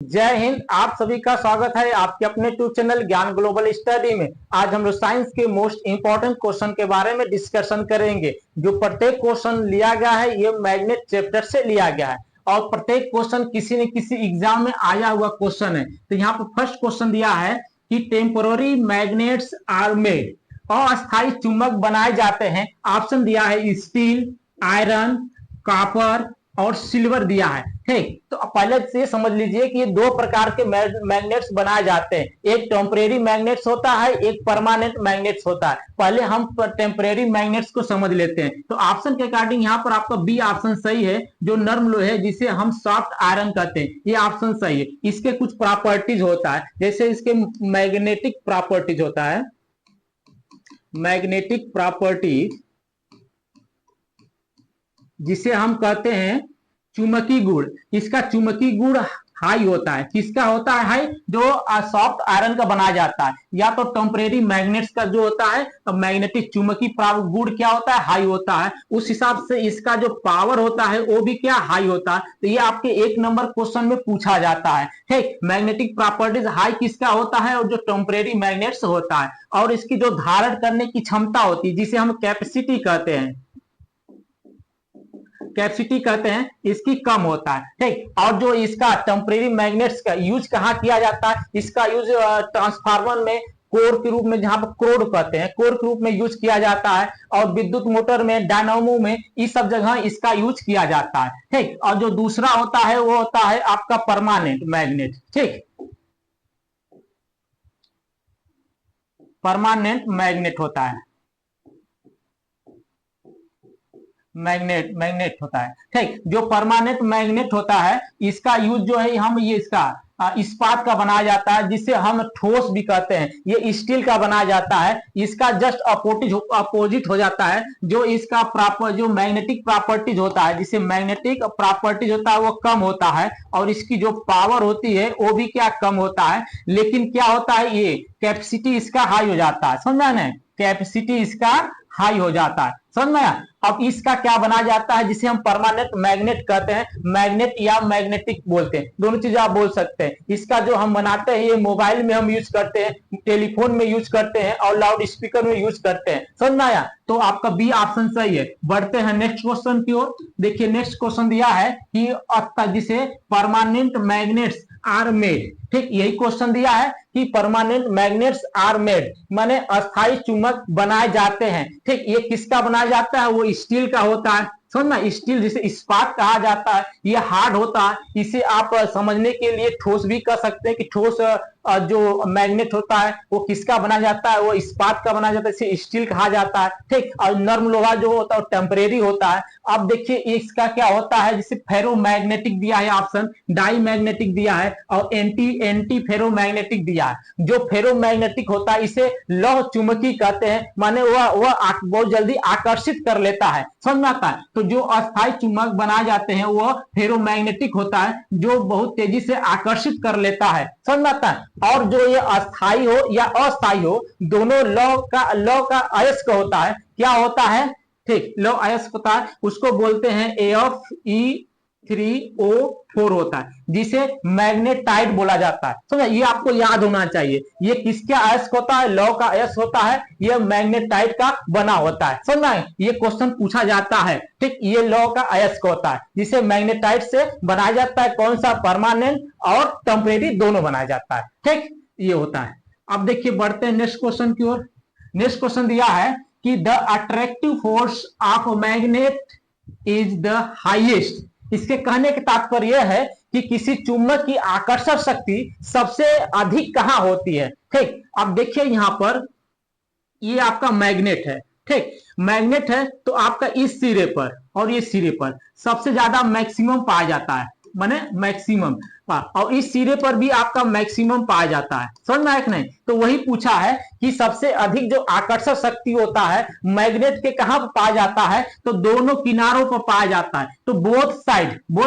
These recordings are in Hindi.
जय हिंद। आप सभी का स्वागत है आपके अपने ट्यूब चैनल ज्ञान ग्लोबल स्टडी में। आज हम लोग साइंस के मोस्ट इंपॉर्टेंट क्वेश्चन के बारे में डिस्कशन करेंगे। जो प्रत्येक क्वेश्चन लिया गया है ये मैग्नेट चैप्टर से लिया गया है और प्रत्येक क्वेश्चन किसी न किसी एग्जाम में आया हुआ क्वेश्चन है। तो यहाँ पर फर्स्ट क्वेश्चन दिया है कि टेम्पोररी मैग्नेट्स आर मेड, अस्थायी चुंबक बनाए जाते हैं। ऑप्शन दिया है स्टील, आयरन, कॉपर और सिल्वर दिया है। ठीक, तो पहले से समझ लीजिए कि ये दो प्रकार के मैग्नेट्स बनाए जाते हैं। एक टेम्परेरी मैग्नेट्स होता है, एक परमानेंट मैग्नेट्स होता है। पहले हम टेम्परेरी मैग्नेट्स को समझ लेते हैं। तो ऑप्शन के अकॉर्डिंग यहाँ पर आपका बी ऑप्शन सही है, जो नर्म लोहे है जिसे हम सॉफ्ट आयरन कहते हैं, ये ऑप्शन सही है। इसके कुछ प्रॉपर्टीज होता है, जैसे इसके मैग्नेटिक प्रॉपर्टीज होता है, मैग्नेटिक प्रॉपर्टीज जिसे हम कहते हैं चुंबकीय गुण। इसका चुंबकीय गुण हाई होता है। किसका होता है हाई? जो सॉफ्ट आयरन का बनाया जाता है, या तो टेम्परेरी मैग्नेट्स का जो होता है तो मैग्नेटिक चुंबकीय गुण क्या होता है? हाई होता है। उस हिसाब से इसका जो पावर होता है वो भी क्या हाई होता है। तो ये आपके एक नंबर क्वेश्चन में पूछा जाता है। ठीक, मैग्नेटिक प्रॉपर्टीज हाई किसका होता है? और जो टेम्परेरी मैग्नेट्स होता है। और इसकी जो धारण करने की क्षमता होती है जिसे हम कैपेसिटी कहते हैं, कैपेसिटी कहते हैं, इसकी कम होता है। ठीक, और जो इसका टेम्परेरी मैग्नेट्स का यूज कहाँ किया जाता है? इसका यूज ट्रांसफार्मर में कोर के रूप में, जहां पर कोर कहते हैं, कोर के रूप में यूज किया जाता है। और विद्युत मोटर में, डायनामो में, इस सब जगह इसका यूज किया जाता है। ठीक, और जो दूसरा होता है वो होता है आपका परमानेंट मैग्नेट। ठीक, परमानेंट मैग्नेट होता है, मैग्नेट होता है। ठीक, जो परमानेंट मैग्नेट होता है इसका यूज जो है हम ये इसका इस्पात का बनाया जाता है, जिसे हम ठोस भी कहते हैं। ये स्टील का बनाया जाता है। इसका जस्ट अपोजिट हो जाता है। जो इसका जो मैग्नेटिक प्रॉपर्टीज होता है, जिसे मैग्नेटिक प्रॉपर्टीज होता है वो कम होता है, और इसकी जो पावर होती है वो भी क्या कम होता है। लेकिन क्या होता है, ये कैपेसिटी इसका हाई हो जाता है। समझ में? कैपेसिटी इसका हाई हो जाता है। समझ में आया? अब इसका क्या बना जाता है, जिसे हम परमानेंट मैग्नेट कहते हैं, मैग्नेट या मैग्नेटिक बोलते हैं, दोनों चीज आप बोल सकते हैं। इसका जो हम बनाते हैं ये मोबाइल में हम यूज करते हैं, टेलीफोन में यूज करते हैं और लाउड स्पीकर में यूज करते हैं। समझ में आया? तो आपका बी ऑप्शन सही है। बढ़ते हैं नेक्स्ट क्वेश्चन की ओर। देखिए नेक्स्ट क्वेश्चन दिया है कि जिसे परमानेंट मैग्नेट्स आर मेड। ठीक, यही क्वेश्चन दिया है कि परमानेंट मैग्नेट्स आर मेड माने अस्थायी चुंबक बनाए जाते हैं। ठीक, ये किसका बनाया जाता है? वो स्टील का होता है। समझना, स्टील जिसे इस्पात कहा जाता है, ये हार्ड होता है। इसे आप समझने के लिए ठोस भी कह सकते हैं कि ठोस जो मैग्नेट होता है वो किसका बना जाता है? वो इस्पात का बना जाता है, इसे स्टील कहा जाता है। ठीक, और नर्म लोहा जो होता है वो टेम्परेरी होता है। अब देखिए इसका क्या होता है, जिसे फेरोमैग्नेटिक दिया है ऑप्शन, डाई मैग्नेटिक दिया है और एंटी फेरोमैग्नेटिक दिया है। जो फेरोमैग्नेटिक होता है इसे लौह चुंबकीय कहते हैं, माने वह बहुत जल्दी आकर्षित कर लेता है। समझ में आता है? तो जो अस्थायी चुंबक बनाए जाते हैं वो फेरोमैग्नेटिक होता है, जो बहुत तेजी से आकर्षित कर लेता है। समझ में आता है? और जो ये अस्थाई हो या अस्थाई हो, दोनों लौ का अयस्क होता है। क्या होता है? ठीक, लौ अयस्क होता है, उसको बोलते हैं AF3O4 होता है, जिसे मैग्नेटाइट बोला जाता है। समझा? ये आपको याद होना चाहिए। ये किसका अयस्क होता है? लौ का अयस्क होता है। ये मैग्नेटाइट का बना होता है। समझना, ये क्वेश्चन पूछा जाता है। ठीक, ये लौ का अयस्क होता है जिसे मैग्नेटाइट से बनाया जाता है। कौन सा? परमानेंट और टेम्परेरी दोनों बनाया जाता है। ठीक, ये होता है। अब देखिए बढ़ते हैं नेक्स्ट क्वेश्चन की ओर। नेक्स्ट क्वेश्चन दिया है कि the attractive force of magnet is the highest. इसके कहने का तात्पर्य यह है कि किसी चुंबक की आकर्षण शक्ति सबसे अधिक कहां होती है। ठीक, अब देखिए यहां पर ये आपका मैग्नेट है। ठीक, मैग्नेट है तो आपका इस सिरे पर और ये सिरे पर सबसे ज्यादा मैक्सिमम पाया जाता है, माने मैक्सिमम, और इस सिरे पर भी आपका मैक्सिमम पाया जाता है। समझ में आया कि नहीं? तो वही पूछा है कि सबसे अधिक जो आकर्षण शक्ति होता है मैग्नेट के कहां पर पाया जाता है? तो दोनों किनारों पर पाया जाता है। तो बोथ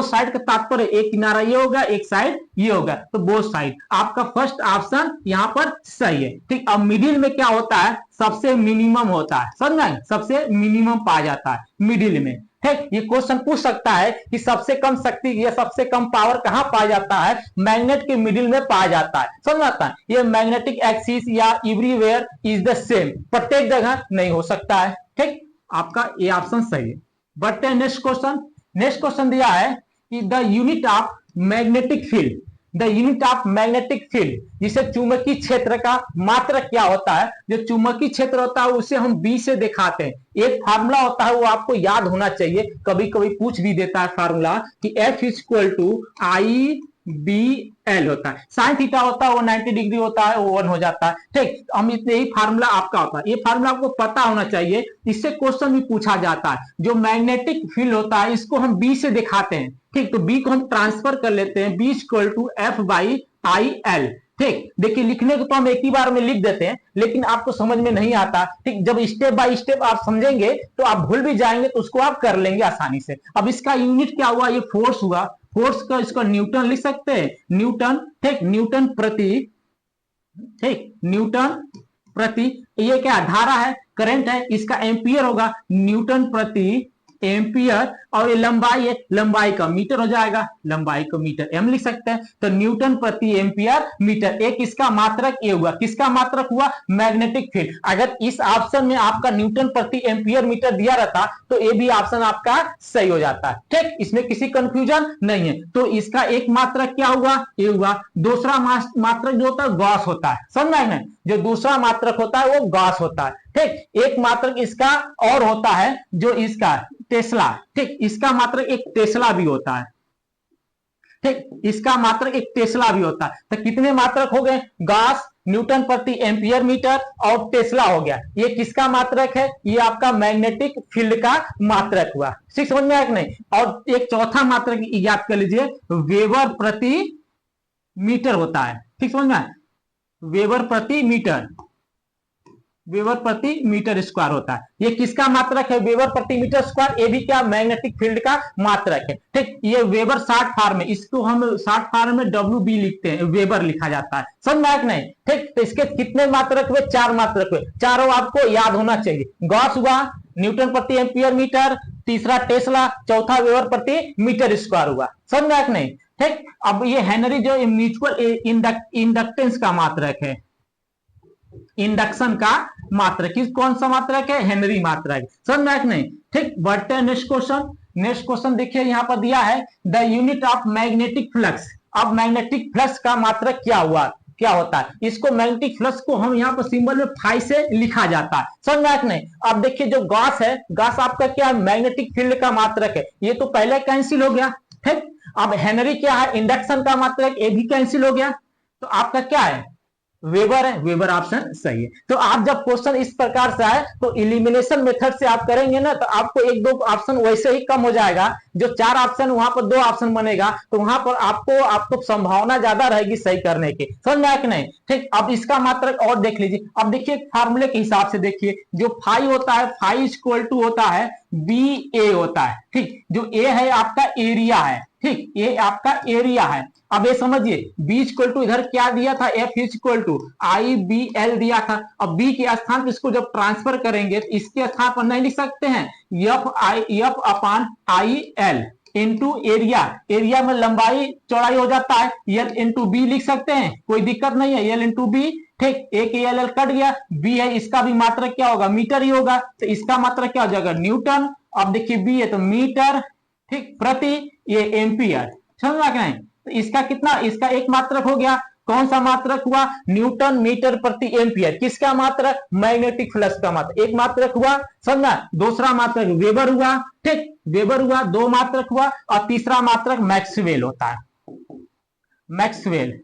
साइड का तात्पर्य एक किनारा ये होगा, एक साइड ये होगा, तो बोथ साइड। आपका फर्स्ट ऑप्शन यहां पर सही है। ठीक, अब मिडिल में क्या होता है? सबसे मिनिमम होता है। समझ में? सबसे मिनिमम पाया जाता है मिडिल में। ठीक, ये क्वेश्चन पूछ सकता है कि सबसे कम शक्ति या सबसे कम पावर कहां पाया जाता है, मैग्नेट के मिडिल में पाया जाता है। समझ आता है, ये मैग्नेटिक एक्सिस या एवरीवेयर इज द सेम, प्रत्येक जगह नहीं हो सकता है। ठीक, आपका ये ऑप्शन सही है। बढ़ते हैं नेक्स्ट क्वेश्चन। नेक्स्ट क्वेश्चन दिया है कि the unit of magnetic field, the unit of magnetic field, जिसे चुंबकीय क्षेत्र का मात्रक क्या होता है। जो चुंबकीय क्षेत्र होता है उसे हम बी से दिखाते हैं। एक फार्मूला होता है वो आपको याद होना चाहिए, कभी कभी पूछ भी देता है फार्मूला कि F equal to I B L होता है। साइन थीटा होता है वो 90 डिग्री होता है, वो 1 हो जाता है। ठीक, हम इतने ही फार्मूला आपका होता है, ये फार्मूला आपको पता होना चाहिए, इससे क्वेश्चन भी पूछा जाता है। जो मैग्नेटिक फील्ड होता है इसको हम बी से दिखाते हैं। ठीक, तो बी को हम ट्रांसफर कर लेते हैं, B equal to F by I L. ठीक, देखिए लिखने को तो हम एक ही बार में लिख देते हैं, लेकिन आपको समझ में नहीं आता। ठीक, जब स्टेप बाय स्टेप आप समझेंगे तो आप भूल भी जाएंगे, तो उसको आप कर लेंगे आसानी से। अब इसका यूनिट क्या हुआ, ये फोर्स हुआ, फोर्स का इसका न्यूटन लिख सकते हैं, न्यूटन। ठीक, न्यूटन प्रति, ठीक, न्यूटन प्रति, ये क्या धारा है, करंट है, इसका एम्पियर होगा, न्यूटन प्रति एम्पियर। और ये लंबाई है, लंबाई का मीटर हो जाएगा, लंबाई को मीटर एम लिख सकते हैं। तो न्यूटन प्रति एम्पियर मीटर। एक इसका मात्रक ये हुआ, किसका मात्रक हुआ, मैग्नेटिक फील्ड। अगर इस ऑप्शन में आपका न्यूटन प्रति एम्पियर मीटर दिया रहता तो ये भी ऑप्शन आपका सही हो जाता है। ठीक, इसमें किसी कंफ्यूजन नहीं है। तो इसका एक मात्रक क्या हुआ, ये हुआ। दूसरा मात्रक जो होता है गॉस होता है, समझ में नहीं, जो दूसरा मात्रक होता है वो गॉस होता है। ठीक, एक मात्रक इसका और होता है जो इसका टेस्ला। ठीक, इसका मात्रक एक टेस्ला भी होता है। ठीक, इसका मात्रक एक टेस्ला भी होता है। तो कितने मात्रक हो गए, गॉस, न्यूटन प्रति एम्पियर मीटर और टेस्ला हो गया। ये किसका मात्रक है, ये आपका मैग्नेटिक फील्ड का मात्रक हुआ। ठीक, समझ में आया कि नहीं। और एक चौथा मात्रक याद कर लीजिए, वेबर प्रति मीटर होता है। ठीक, समझ में आया, वेबर प्रति मीटर, वेबर प्रति मीटर स्क्वायर होता है। ये किसका मात्रक है, वेबर प्रति मीटर स्क्वायर, ये भी क्या मैग्नेटिक फील्ड का मात्रक है। ठीक, ये वेबर शॉर्ट फॉर्म में, इसको हम शॉर्ट फॉर्म में डब्ल्यू बी लिखते हैं, वेबर लिखा जाता है। समझ में नहीं। ठीक, तो इसके कितने मात्रक हुए, 4 मात्रक हुए, चारों आपको याद होना चाहिए। गॉस हुआ, न्यूटन प्रति एम्पियर मीटर, तीसरा टेस्ला, चौथा वेबर प्रति मीटर स्क्वायर हुआ। समझ में नहीं। ठीक, अब ये हेनरी जो म्यूचुअल इंडक्टेंस का मात्रक है, इंडक्शन का मात्रक, कौन सा मात्रक है, हेनरी मात्रक। समझ में नहीं। ठीक, बढ़ते हैं नेक्स्ट क्वेश्चन। नेक्स्ट क्वेश्चन देखिए यहां पर दिया है the unit of magnetic flux. अब मैग्नेटिक फ्लक्स का मात्रक क्या हुआ, क्या होता है, इसको मैग्नेटिक फ्लक्स को हम यहाँ पर सिंबल में फाई से लिखा जाता है। समझ में नहीं। अब देखिए जो गॉस है, गॉस आपका क्या है, मैग्नेटिक फील्ड का मात्रक है, ये तो पहले कैंसिल हो गया। ठीक, अब हेनरी क्या है, इंडक्शन का मात्रक, ये भी कैंसिल हो गया। तो आपका क्या है, वेबर है, वेबर ऑप्शन सही है। तो आप जब क्वेश्चन इस प्रकार से आए तो इलिमिनेशन मेथड से आप करेंगे ना, तो आपको एक दो ऑप्शन वैसे ही कम हो जाएगा। जो 4 ऑप्शन वहां पर 2 ऑप्शन बनेगा, तो वहां पर आपको संभावना ज्यादा रहेगी सही करने की। समझ में आया कि नहीं। ठीक, अब इसका मात्रक और देख लीजिए। अब देखिए फार्मूले के हिसाब से देखिए, जो फाई होता है, फाई इक्वल टू होता है बी ए होता है। ठीक, जो ए है आपका एरिया है। ठीक, ये आपका एरिया है। अब ये समझिए, बी इक्वल टू इधर क्या दिया था, F equal to I B L दिया था। अब बी के स्थान पर इसको जब ट्रांसफर करेंगे तो इसके स्थान पर नहीं लिख सकते हैं, F upon I L into area. Area में लंबाई चौड़ाई हो जाता है, एल इंटू बी लिख सकते हैं, कोई दिक्कत नहीं है, एल इंटू बी। ठीक, एक एल एल कट गया, बी है, इसका भी मात्रक क्या होगा, मीटर ही होगा। तो इसका मात्रक क्या हो जाएगा, न्यूटन। अब देखिए बी है तो मीटर, ठीक, प्रति, ये एम्पियर। समझ में नहीं। तो इसका कितना, इसका एक मात्रक हो गया, कौन सा मात्रक हुआ, न्यूटन मीटर प्रति एम्पियर। किसका मात्रक, मैग्नेटिक फ्लक्स का मात्रक, एक मात्रक हुआ। समझना, दूसरा मात्रक वेबर हुआ। ठीक, वेबर हुआ, 2 मात्रक हुआ। और तीसरा मात्रक मैक्सवेल होता है। मैक्सवेल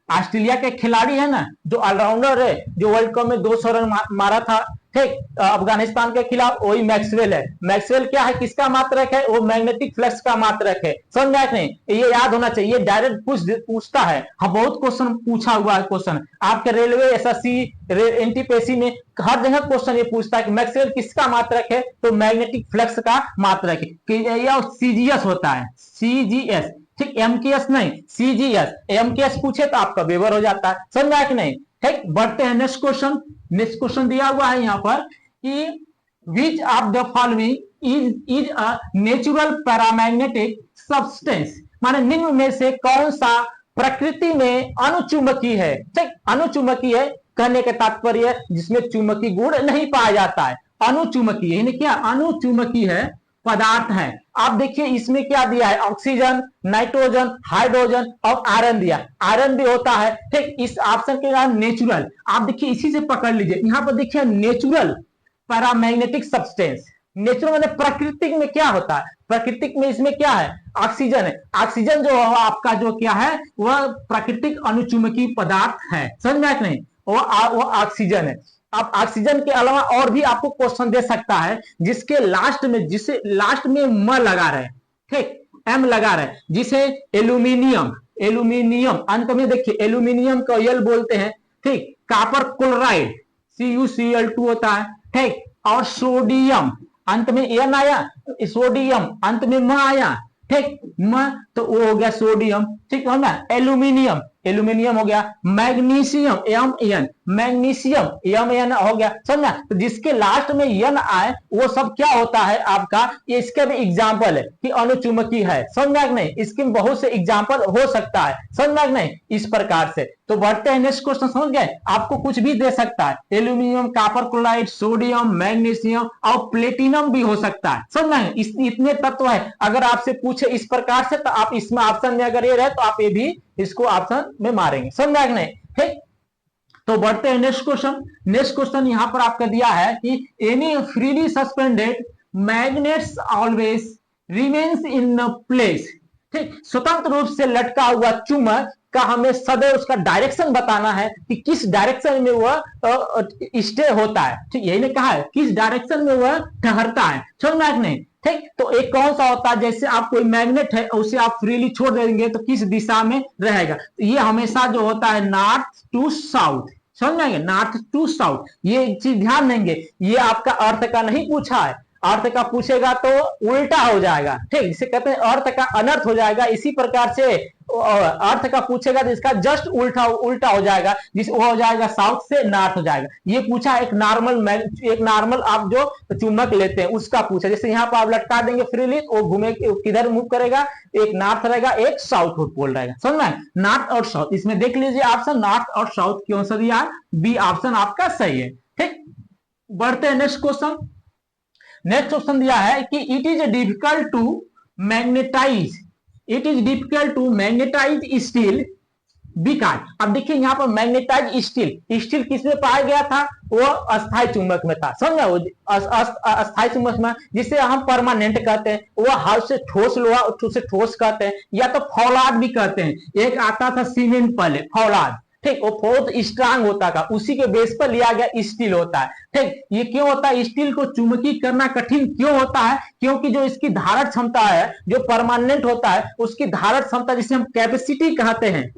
ऑस्ट्रेलिया के खिलाड़ी है ना, जो ऑलराउंडर है, जो वर्ल्ड कप में 200 रन मारा था, ठीक, अफगानिस्तान के खिलाफ, वही मैक्सवेल है। मैक्सवेल क्या है, किसका मात्रक है, वो मैग्नेटिक फ्लक्स का मात्रक है। समझ में नहीं, ये याद होना चाहिए, डायरेक्ट पूछता है। हाँ, बहुत क्वेश्चन पूछा हुआ है, क्वेश्चन आपके रेलवे, एसएससी, एनटीपीसी में हर जगह क्वेश्चन ये पूछता है कि मैक्सवेल किसका मात्रक है, तो मैग्नेटिक फ्लक्स का मात्रक है। या सीजीएस होता है, सीजीएस। ठीक, एमकेएस नहीं, सीजीएस। एमकेएस पूछे तो आपका वेबर हो जाता है। समझा कि नहीं। ठीक, बढ़ते हैं नेक्स्ट क्वेश्चन। नेक्स्ट क्वेश्चन दिया हुआ है यहां पर कि which of the following is a natural paramagnetic substance, माने निम्न में से कौन सा प्रकृति में अनुचुंबकीय है। ठीक, अनुचुंबकीय है कहने का तात्पर्य जिसमें चुंबकीय गुण नहीं पाया जाता है, अनुचुंबकीय यानी क्या, अनुचुंबकीय है पदार्थ है। आप देखिए इसमें क्या दिया है, ऑक्सीजन, नाइट्रोजन, हाइड्रोजन और आयरन दिया, आयरन भी होता है। ठीक, इस ऑप्शन के नाम नेचुरल, आप देखिए इसी से पकड़ लीजिए, यहां पर देखिए नेचुरल पैरामैग्नेटिक सब्सटेंस, नेचुरल मतलब प्राकृतिक में क्या होता है, प्राकृतिक में इसमें क्या है, ऑक्सीजन है। ऑक्सीजन जो आपका जो क्या है वह प्राकृतिक अनुचुंबकीय पदार्थ है, समझ में आया कि नहीं, वो ऑक्सीजन है। अब ऑक्सीजन के अलावा और भी आपको क्वेश्चन दे सकता है जिसके लास्ट में, जिसे लास्ट में म लगा रहे, ठीक, एम लगा रहे, जिसे एल्यूमिनियम, एल्यूमिनियम अंत में देखिए एल्यूमिनियम को यल बोलते हैं। ठीक, कॉपर क्लोराइड CuCl2 होता है। ठीक, और सोडियम अंत में एन आया, सोडियम अंत में म आया। ठीक, म तो वो हो गया सोडियम। ठीक है ना, एल्यूमिनियम, एल्यूमिनियम हो गया, magnesium M N, magnesium M N हो गया, समझना। तो जिसके लास्ट में एन आए वो सब क्या होता है आपका, ये इसका भी एग्जांपल है कि अनुचुंबकीय है, समझना कि नहीं, इसके बहुत से एग्जांपल हो सकता है, समझना कि नहीं, इस प्रकार से। तो बढ़ते हैं नेक्स्ट क्वेश्चन, समझ गए, आपको कुछ भी दे सकता है, aluminium, copper chloride, sodium, magnesium और प्लेटिनम भी हो सकता है, समझना है, इतने तत्व है। अगर आपसे पूछे इस प्रकार से तो आप इसमें ऑप्शन में अगर ये रहे तो आप ये भी इसको ऑप्शन में मारेंगे, समझ में नहीं। ठीक, तो बढ़ते हैं नेक्स्ट क्वेश्चन। नेक्स्ट क्वेश्चन यहां पर आपका दिया है कि any freely suspended magnets always remains in place. ठीक, स्वतंत्र रूप से लटका हुआ चुंबक का हमें सदैव उसका डायरेक्शन बताना है कि किस डायरेक्शन में वह स्टे होता है। ठीक, यही ने कहा है किस डायरेक्शन में वह ठहरता है, समझ में नहीं। ठीक, तो एक कौन सा होता है, जैसे आप कोई मैग्नेट है उसे आप फ्रीली छोड़ देंगे तो किस दिशा में रहेगा, तो ये हमेशा जो होता है नॉर्थ टू साउथ, समझ में, नॉर्थ टू साउथ। ये चीज ध्यान देंगे, ये आपका अर्थ का नहीं पूछा है, अर्थ का पूछेगा तो उल्टा हो जाएगा। ठीक, इसे कहते हैं अर्थ का अनर्थ हो जाएगा, इसी प्रकार से अर्थ का पूछेगा तो इसका जस्ट उल्टा उल्टा हो जाएगा, जिस वो हो जाएगा साउथ से नॉर्थ हो जाएगा। ये पूछा एक नॉर्मल आप जो चुंबक लेते हैं उसका पूछा, जैसे यहाँ पर आप लटका देंगे फ्रीली वो घूमे किधर मूव करेगा, एक नॉर्थ रहेगा एक साउथ पोल रहेगा, समझ में, नॉर्थ और साउथ। इसमें देख लीजिए ऑप्शन नॉर्थ और साउथ क्यों सा दिया, बी ऑप्शन आपका सही है। ठीक, बढ़ते हैं नेक्स्ट क्वेश्चन। नेक्स्ट क्वेश्चन दिया है कि it is difficult to magnetise, it is difficult to magnetise steel because. अब देखिए यहाँ पर मैग्नेटाइज स्टील, स्टील किसमें पाया गया था, वो अस्थायी चुंबक में था, समझा, वो अस्थायी चुंबक में, जिसे हम परमानेंट कहते हैं, वो हाउस से ठोस लोहा उसे ठोस कहते हैं, या तो फौलाद भी कहते हैं। एक आता था सीमेंट पहले फौलाद, ठीक, वो बहुत स्ट्रांग होता था, उसी के बेस पर लिया गया स्टील होता है। ठीक, ये क्यों होता है, स्टील को चुंबकीय करना कठिन क्यों होता है, क्योंकि जो इसकी धारण क्षमता है, जो परमानेंट होता है उसकी धारण क्षमता जिसे हम कैपेसिटी कहते हैं,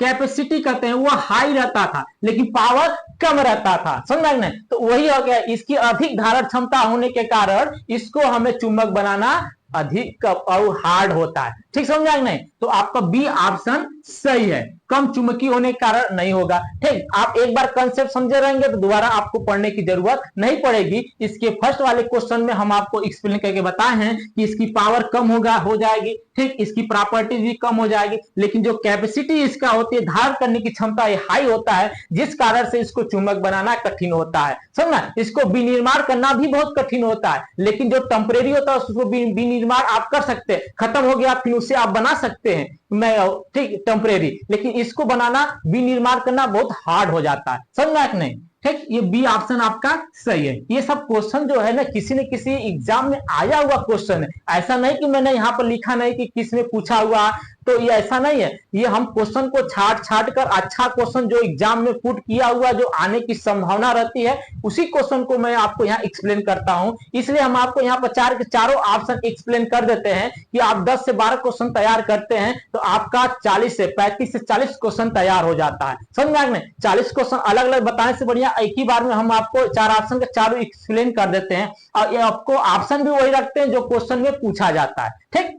कैपेसिटी कहते हैं, वो हाई रहता था लेकिन पावर कम रहता था, समझ में। तो वही हो गया, इसकी अधिक धारण क्षमता होने के कारण इसको हमें चुंबक बनाना अधिक और हार्ड होता है। ठीक, समझा नहीं, तो आपका बी ऑप्शन सही है, कम चुंबकीय होने के कारण नहीं होगा। ठीक, आप एक बार कंसेप्ट समझे रहेंगे तो दोबारा आपको पढ़ने की जरूरत नहीं पड़ेगी। इसके फर्स्ट वाले क्वेश्चन में हम आपको एक्सप्लेन करके बताए हैं कि इसकी पावर कम होगा हो जाएगी, ठीक, इसकी प्रॉपर्टीज भी कम हो जाएगी, लेकिन जो कैपेसिटी इसका होती है, धारण करने की क्षमता ये हाई होता है, जिस कारण से इसको चुंबक बनाना कठिन होता है, समझना। इसको विनिर्माण करना भी बहुत कठिन होता है, लेकिन जो टेम्परेरी होता है उसको विनिर्माण आप कर सकते हैं, खत्म हो गया फिर उसे आप बना सकते हैं, मैं ठीक टेम्परेरी, लेकिन इसको बनाना विनिर्माण करना बहुत हार्ड हो जाता है, समझना कि नहीं। ठीक, ये बी ऑप्शन आपका सही है। ये सब क्वेश्चन जो है ना किसी न किसी एग्जाम में आया हुआ क्वेश्चन है, ऐसा नहीं कि मैंने यहाँ पर लिखा नहीं कि किस में पूछा हुआ, तो ये ऐसा नहीं है, ये हम क्वेश्चन को छाट छाट कर अच्छा क्वेश्चन जो एग्जाम में पुट किया हुआ जो आने की संभावना रहती है उसी क्वेश्चन को मैं आपको यहाँ एक्सप्लेन करता हूं। इसलिए हम आपको यहाँ पर चारों ऑप्शन एक्सप्लेन कर देते हैं कि आप 10 से 12 क्वेश्चन तैयार करते हैं तो आपका 35 से 40 क्वेश्चन तैयार हो जाता है, समझ में आ गया। 40 क्वेश्चन अलग अलग बताने से बढ़िया एक ही बार में हम आपको 4 ऑप्शन के चारों एक्सप्लेन कर देते हैं, और ये आपको ऑप्शन भी वही रखते हैं जो क्वेश्चन में पूछा जाता है। ठीक,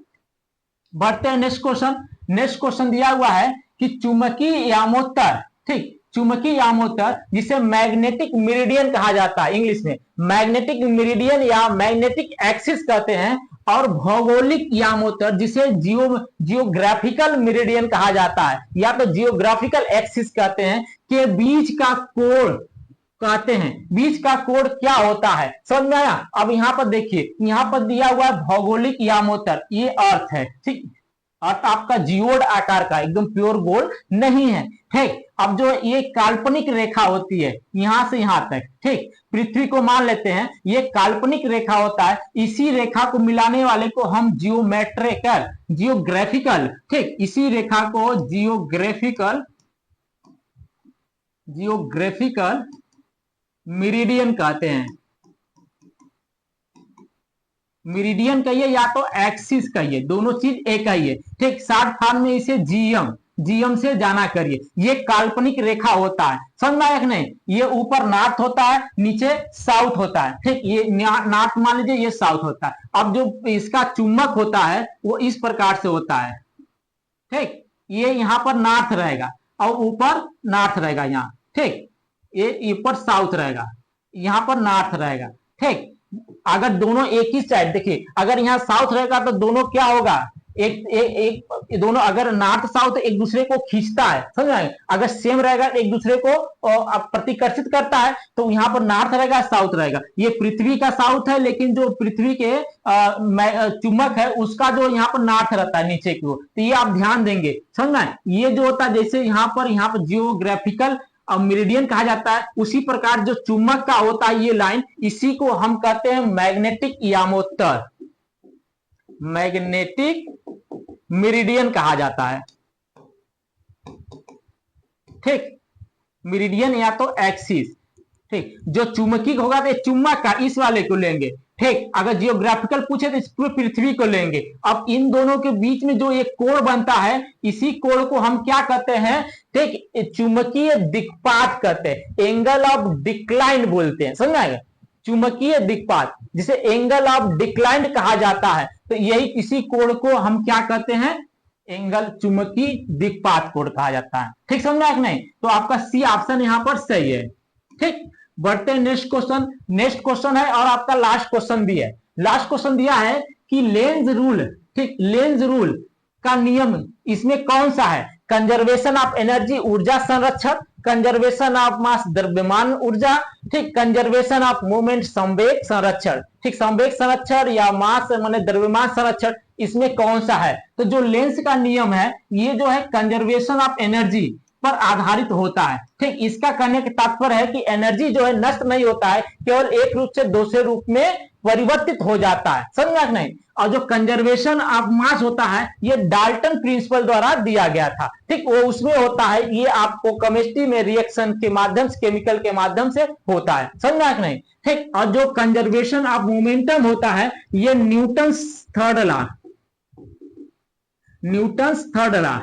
बढ़ते हैं नेक्स्ट क्वेश्चन। नेक्स्ट क्वेश्चन दिया हुआ है कि चुंबकीय यामोत्तर, ठीक, चुंबकीय यामोत्तर जिसे मैग्नेटिक मेरिडियन कहा जाता है, इंग्लिश में मैग्नेटिक मेरिडियन या मैग्नेटिक एक्सिस कहते हैं, और भौगोलिक यामोत्तर जिसे जियोग्राफिकल मेरिडियन कहा जाता है या तो जियोग्राफिकल एक्सिस कहते हैं, के बीच का कोण कहते हैं। बीच का कोण क्या होता है, समझ में आया। अब यहां पर देखिए, यहां पर दिया हुआ है भौगोलिक यामोत्तर, ये अर्थ है, ठीक। अर्थ आपका जियोड आकार का, एकदम प्योर गोल नहीं है, ठीक। अब जो ये काल्पनिक रेखा होती है यहां से यहां तक, ठीक, पृथ्वी को मान लेते हैं ये काल्पनिक रेखा होता है, इसी रेखा को मिलाने वाले को हम जियोमेट्रिकल जियोग्राफिकल, ठीक, इसी रेखा को जियोग्राफिकल मेरिडियन कहते हैं। मेरिडियन कहिए या तो एक्सिस कहिए, दोनों चीज एक ही है, ठीक। शॉर्ट फॉर्म में इसे जीएम से जाना करिए। ये काल्पनिक रेखा होता है, समझ में आया कि नहीं। ये ऊपर नॉर्थ होता है, नीचे साउथ होता है, ठीक। ये नॉर्थ मान लीजिए, ये साउथ होता है। अब जो इसका चुंबक होता है वो इस प्रकार से होता है, ठीक। ये यहां पर नॉर्थ रहेगा और ऊपर नॉर्थ रहेगा यहाँ, ठीक। ये ऊपर साउथ रहेगा, यहां पर नॉर्थ रहेगा, ठीक। अगर दोनों एक ही साइड, देखिए अगर यहाँ साउथ रहेगा तो दोनों क्या होगा, एक दोनों अगर नॉर्थ साउथ एक दूसरे को खींचता है, समझ में। अगर सेम रहेगा एक दूसरे को प्रतिकर्षित करता है, तो यहाँ पर नॉर्थ रहेगा साउथ रहेगा। ये पृथ्वी का साउथ है, लेकिन जो पृथ्वी के चुंबक है उसका जो यहाँ पर नॉर्थ रहता है नीचे की ओर, तो ये आप ध्यान देंगे, समझ में। ये जो होता है जैसे यहाँ पर जियोग्राफिकल मेरिडियन कहा जाता है, उसी प्रकार जो चुंबक का होता है ये लाइन, इसी को हम कहते हैं मैग्नेटिक यामोत्तर, मैग्नेटिक मेरिडियन कहा जाता है, ठीक। मेरिडियन या तो एक्सिस, ठीक। जो चुंबकीय होगा तो चुंबक का इस वाले को लेंगे, ठीक। अगर जियोग्राफिकल पूछे तो इस पूरे पृथ्वी को लेंगे। अब इन दोनों के बीच में जो एक कोण बनता है, इसी कोण को हम क्या कहते हैं, ठीक, चुंबकीय दिक्पात कहते हैं, एंगल ऑफ डिक्लाइन बोलते हैं, समझ आएगा। चुंबकीय दिक्पात जिसे एंगल ऑफ डिक्लाइन कहा जाता है, तो यही किसी कोण को हम क्या कहते हैं, एंगल चुंबकीय दिक्पात कोण कहा जाता है, ठीक। समझ में नहीं। तो आपका सी ऑप्शन यहां पर सही है, ठीक। बढ़ते हैं नेक्स्ट क्वेश्चन। नेक्स्ट क्वेश्चन है और आपका लास्ट क्वेश्चन भी है। लास्ट क्वेश्चन दिया है कि लेंज रूल, ठीक, लेंज रूल का नियम इसमें कौन सा है, कंजर्वेशन ऑफ एनर्जी ऊर्जा संरक्षण, कंजर्वेशन ऑफ मास द्रव्यमान ऊर्जा, ठीक, कंजर्वेशन ऑफ मूवमेंट संवेग संरक्षण, ठीक। संवेग संरक्षण या मास माने द्रव्यमान संरक्षण, इसमें कौन सा है। तो जो लेंस का नियम है ये जो है कंजर्वेशन ऑफ एनर्जी पर आधारित होता है, ठीक। इसका कहने का तात्पर्य है कि एनर्जी जो है नष्ट नहीं होता है, केवल एक रूप से दूसरे रूप में परिवर्तित हो जाता है, समझ में नहीं। और जो कंजर्वेशन ऑफ मास होता है ये डाल्टन प्रिंसिपल द्वारा दिया गया था, ठीक। वो उसमें होता है, ये आपको केमिस्ट्री में रिएक्शन के माध्यम से, केमिकल के माध्यम से होता है, समझ में नहीं, ठीक। और जो कंजर्वेशन ऑफ मोमेंटम होता है ये Newton's third law, Newton's third law,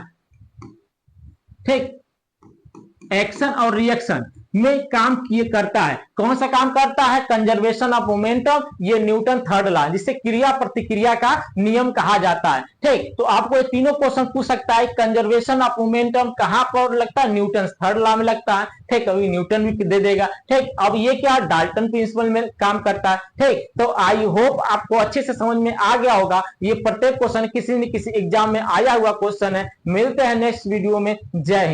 ठीक, एक्शन और रिएक्शन में काम किए करता है। कौन सा काम करता है, कंजर्वेशन ऑफ मोमेंटम, ये न्यूटन थर्ड लॉ जिसे क्रिया प्रतिक्रिया का नियम कहा जाता है, ठीक। तो आपको ये तीनों क्वेश्चन पूछ सकता है, कंजर्वेशन ऑफ मोमेंटम कहां पर लगता है, न्यूटन थर्ड लॉ में लगता है, ठीक। अभी न्यूटन भी दे देगा, ठीक। अब ये क्या डाल्टन प्रिंसिपल में काम करता है, ठीक। तो आई होप आपको अच्छे से समझ में आ गया होगा। ये प्रत्येक क्वेश्चन किसी न किसी एग्जाम में आया हुआ क्वेश्चन है। मिलते हैं नेक्स्ट वीडियो में। जय हिंद।